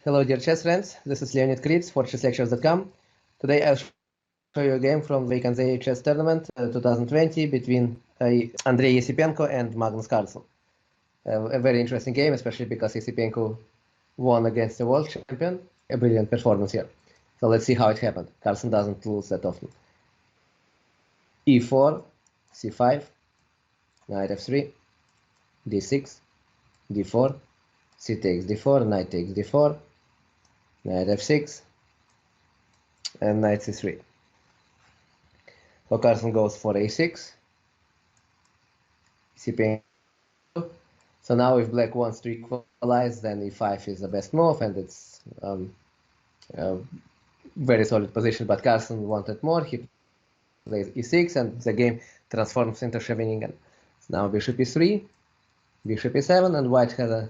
Hello dear chess friends, this is Leonid Kritz for chesslectures.com. Today I'll show you a game from the Kanzei chess tournament 2020 between Andrei Esipenko and Magnus Carlsen. A very interesting game, especially because Esipenko won against the world champion. A brilliant performance here. So let's see how it happened. Carlsen doesn't lose that often. E4, C5, knight F3, D6, D4, C takes D4, knight takes D4, knight F6, and knight C3. So Carlsen goes for A6, Esipenko. So now if black wants to equalize, then E5 is the best move, and it's a very solid position, but Carlsen wanted more. He plays E6, and the game transforms into Scheveningen. So now bishop E3, bishop E7, and white has a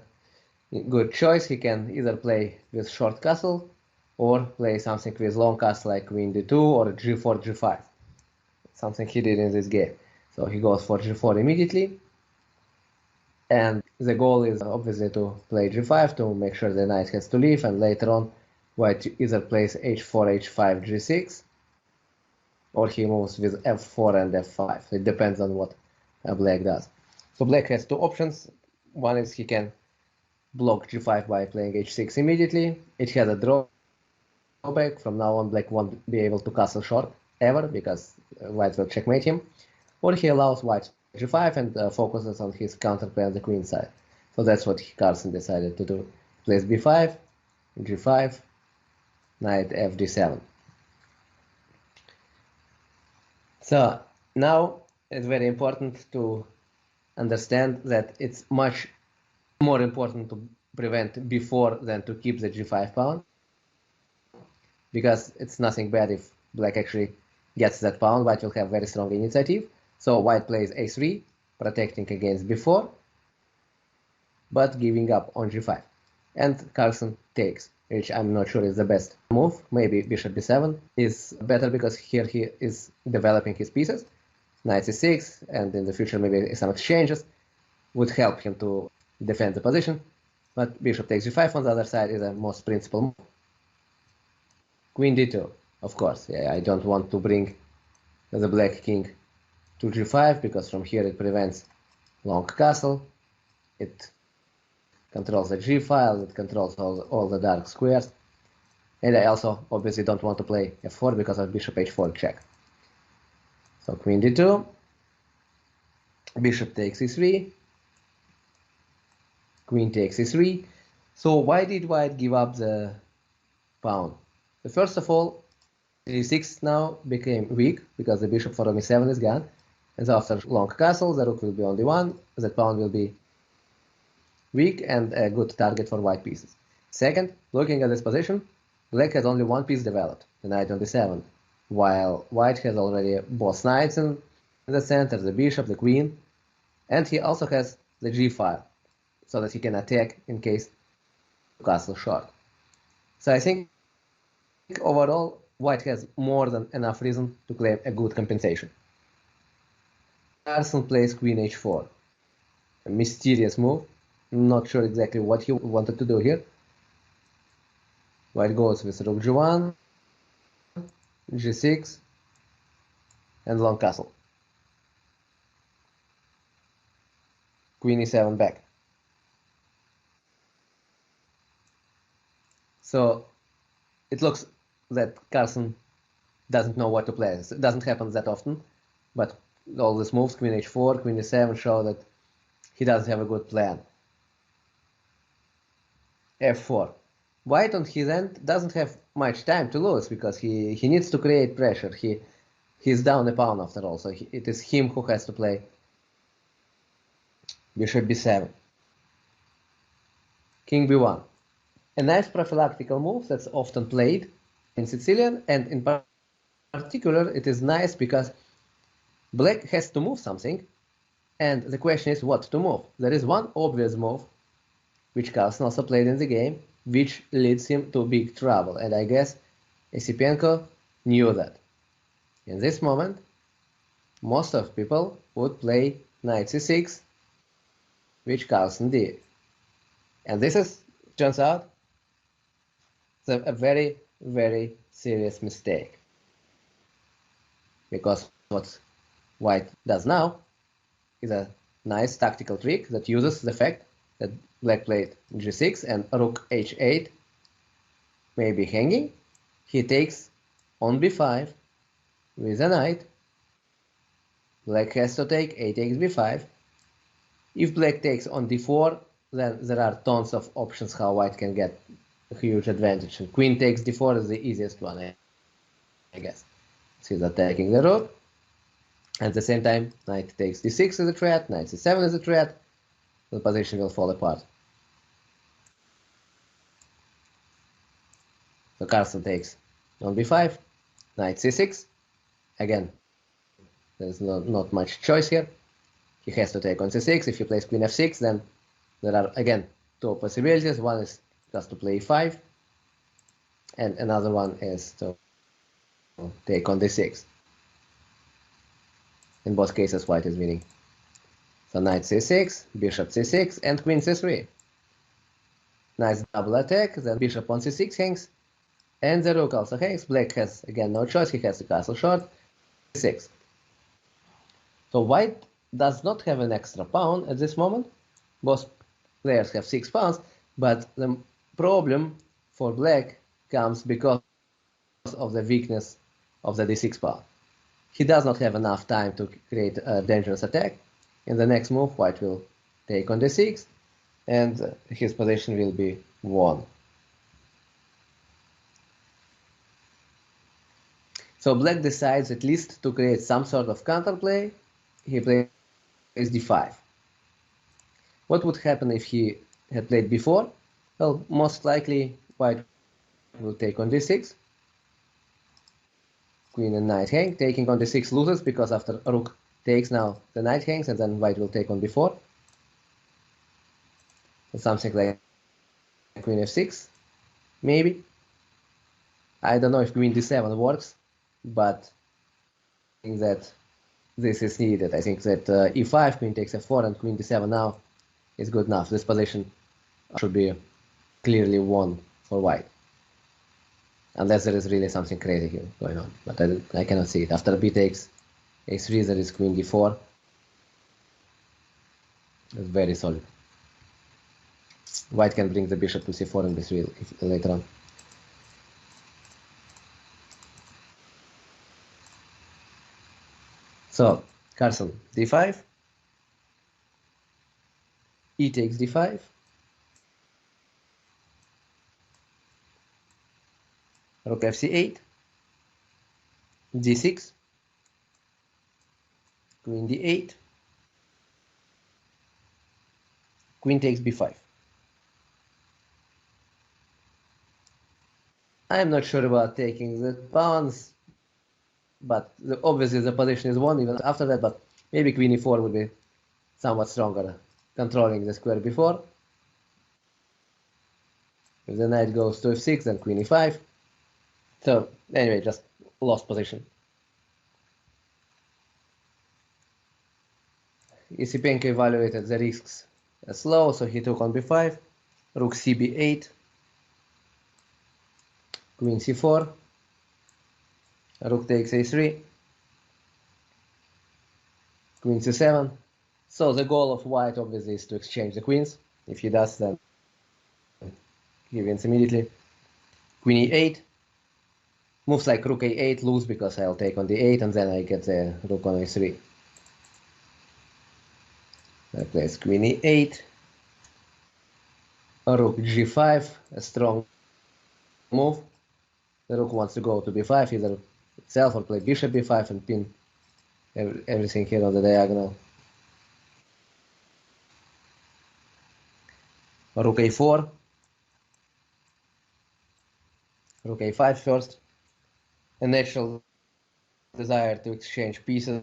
good choice. He can either play with short castle or play something with long castle like queen d2 or g4, g5. Something he did in this game. So he goes for g4 immediately. And the goal is obviously to play g5 to make sure the knight has to leave, and later on white either plays h4, h5, g6, or he moves with f4 and f5. It depends on what black does. So black has two options. One is he can block g5 by playing h6 immediately. It has a drawback. From now on, black won't be able to castle short ever because white will checkmate him. Or he allows white g5 and focuses on his counterplay on the queen side. So that's what Carlsen decided to do. Plays b5, g5, knight fd7. So now it's very important to understand that it's much more important to prevent b4 than to keep the g5 pawn, because it's nothing bad if black actually gets that pawn. White will have very strong initiative. So white plays a3, protecting against b4, but giving up on g5. And Carlsen takes, which I'm not sure is the best move. Maybe bishop b7 is better because here he is developing his pieces. Knight c6, and in the future maybe some exchanges would help him to defend the position. But bishop takes g5 on the other side is the most principal move. Queen d2, of course. Yeah, I don't want to bring the black king to g5 because from here it prevents long castle. It controls the g file, it controls all the dark squares. And I also obviously don't want to play f4 because of bishop h4 check. So queen d2, bishop takes e3, queen takes e3. So why did white give up the pawn? First of all, e6 now became weak because the bishop for e7 is gone. And so after long castle, the rook will be on d1, the pawn will be weak and a good target for white pieces. Second, looking at this position, black has only one piece developed, the knight on d7, while white has already both knights in the center, the bishop, the queen, and he also has the g file, so that he can attack in case castle short. So I think overall, white has more than enough reason to claim a good compensation. Carlsen plays queen h4, a mysterious move. Not sure exactly what he wanted to do here. White goes with rook g1, g6, and long castle. Queen e7 back. So it looks that Carlsen doesn't know what to play. It doesn't happen that often, but all these moves, queen h4, queen e7, show that he doesn't have a good plan. f4. White on his end doesn't have much time to lose because he needs to create pressure. He's down a pawn after all, so it is him who has to play bishop b7. King b1. A nice prophylactical move that's often played in Sicilian, and in particular it is nice because black has to move something, and the question is what to move. There is one obvious move, which Carlsen also played in the game, which leads him to big trouble, and I guess Esipenko knew that. In this moment, most of people would play knight c6, which Carlsen did. And this is, turns out, a very, very serious mistake. Because what white does now is a nice tactical trick that uses the fact that black played g6 and rook h8 may be hanging. He takes on b5 with a knight. Black has to take a takes b5. If black takes on d4, then there are tons of options how white can get a huge advantage. And queen takes d4 is the easiest one, I guess. He's attacking the rook. At the same time, knight takes d6 is a threat, knight c7 is a threat. The position will fall apart. So Carlsen takes on b5, knight c6. Again, there's not much choice here. He has to take on c6. If he plays queen f6, then there are, again, two possibilities. One is just to play e5, and another one is to take on d6. In both cases, white is winning. So knight c6, bishop c6, and queen c3. Nice double attack, then bishop on c6 hangs, and the rook also hangs. Black has, again, no choice. He has to castle short, c6. So white does not have an extra pawn at this moment. Both players have 6 pawns, but the problem for black comes because of the weakness of the d6 pawn. He does not have enough time to create a dangerous attack. In the next move, white will take on d6, and his position will be won. So black decides at least to create some sort of counterplay. He plays d5. What would happen if he had played b4? Well, most likely white will take on d6. Queen and knight hang. Taking on d6 loses because after rook takes, now the knight hangs, and then white will take on b4. So something like queen f6, maybe. I don't know if queen d7 works, but I think that this is needed. I think that e5, queen takes f4, and queen d7 now is good enough. This position should be clearly won for white. Unless there is really something crazy here going on. But I cannot see it. After b takes a3, there is queen d4. It's very solid. White can bring the bishop to c4 and b3 later on. So, Carlsen, d5. E takes d5. Rook fc8. d6. Queen d8. Queen takes b5. I am not sure about taking the pawns, but obviously the position is won even after that, but maybe queen e4 would be somewhat stronger, controlling the square before. If the knight goes to f6, then queen e5. So anyway, just lost position. Esipenko evaluated the risks as low, so he took on b5, rook cb8, queen c4, rook takes a3, queen c7. So the goal of white obviously is to exchange the queens. If he does, then he wins immediately. Queen e8. Moves like rook a8 lose because I'll take on d8, and then I get the rook on a3. I place queen e8. Rook g5, a strong move. The rook wants to go to b5, either itself or play bishop b5 and pin everything here on the diagonal. Rook a4. Rook a5 first. A natural desire to exchange pieces,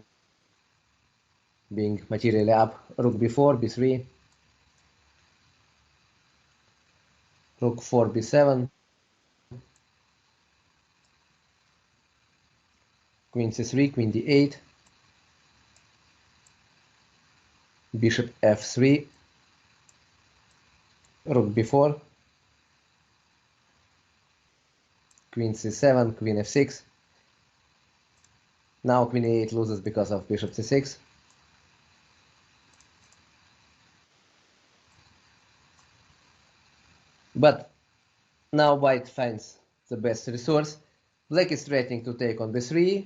being materially up. Rook b4, b3. Rook 4, b7. Queen c3, queen d8. Bishop f3. Rook b4. queen c7, queen f6. Now queen e8 loses because of bishop c6. But now white finds the best resource. Black is threatening to take on b3.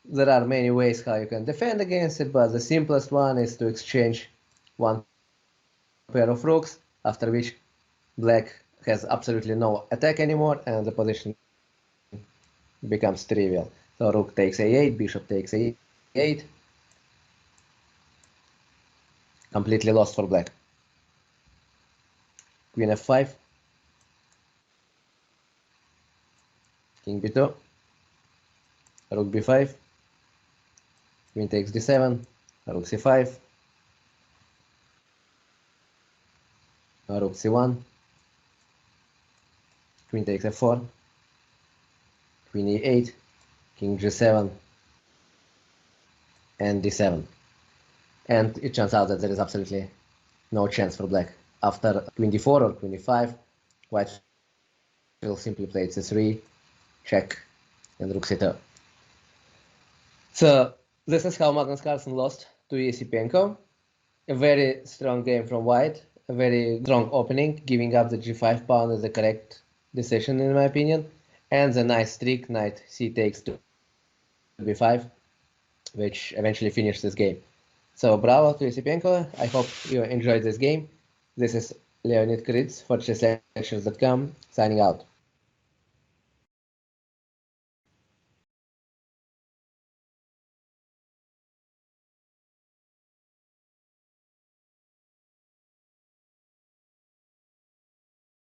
There are many ways how you can defend against it, but the simplest one is to exchange one pair of rooks, after which black has absolutely no attack anymore and the position becomes trivial. So rook takes a8, bishop takes a8. Completely lost for black. Queen f5. King b2. Rook b5. Queen takes d7. Rook c5. Rook c1. Queen takes f4. Queen e8. King g7. And d7. And it turns out that there is absolutely no chance for black. After queen d4 or queen e5, white will simply play c3, check, and rook c2. So this is how Magnus Carlsen lost to Esipenko. A very strong game from white, a very strong opening. Giving up the g5 pawn is the correct decision in my opinion. And the nice trick, knight c takes to b5, which eventually finished this game. So bravo to Esipenko. I hope you enjoyed this game. This is Leonid Kritz for chesslectures.com, signing out.